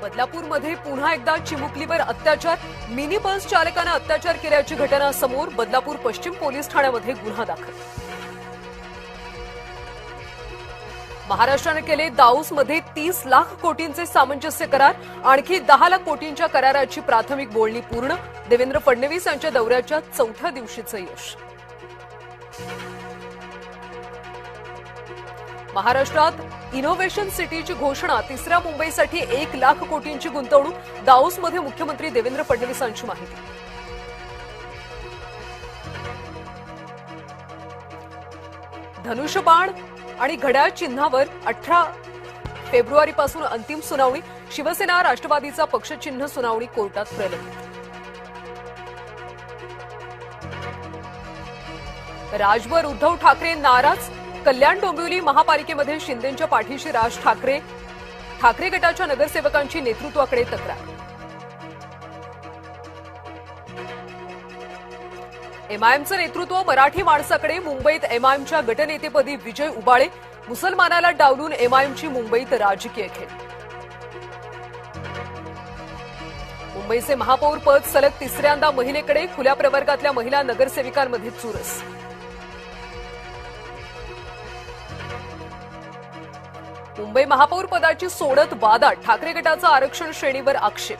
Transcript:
बदलापूरमध्ये पुन्हा एकदा चिमुकलीवर अत्याचार, मिनी बस चालकानं अत्याचार केल्याची घटना समोर. बदलापूर पश्चिम पोलीस ठाण्यामध्ये गुन्हा दाखल. महाराष्ट्राने केले दाऊसमध्ये 30 लाख कोटींचे सामंजस्य करार. आणखी 10 लाख कोटींच्या कराराची प्राथमिक बोलणी पूर्ण. देवेंद्र फडणवीस यांच्या दौऱ्याच्या 4थ्या दिवशीचं यश. महाराष्ट्रात इनोव्हेशन सिटीची घोषणा. तिसऱ्या मुंबईसाठी 1 लाख कोटींची गुंतवणूक. दाऊसमध्ये मुख्यमंत्री देवेंद्र फडणवीसांची माहिती. धनुष्यबाण आणि घड्याळ चिन्हावर 18 फेब्रुवारीपासून अंतिम सुनावणी. शिवसेना राष्ट्रवादीचा पक्षचिन्ह सुनावणी कोर्टात प्रलंबित. राजवर उद्धव ठाकरे नाराज. कल्याण डोंबिवली महापालिकेमध्ये शिंदेंच्या पाठीशी राज ठाकरे. ठाकरे गटाच्या नगरसेवकांची नेतृत्वाकडे तक्रार. एमआयएमचं नेतृत्व मराठी माणसाकडे. मुंबईत एमआयएमच्या गटनेतेपदी विजय उबाळे. मुसलमानाला डावलून एमआयएमची मुंबईत राजकीय खेळ. मुंबईचे महापौर पद सलग तिसऱ्यांदा महिलेकडे. खुल्या प्रवर्गातल्या महिला नगरसेविकांमध्ये चुरस. मुंबई महापौर पदाची सोडत वादात. ठाकरे गटाचा आरक्षण श्रेणीवर आक्षेप.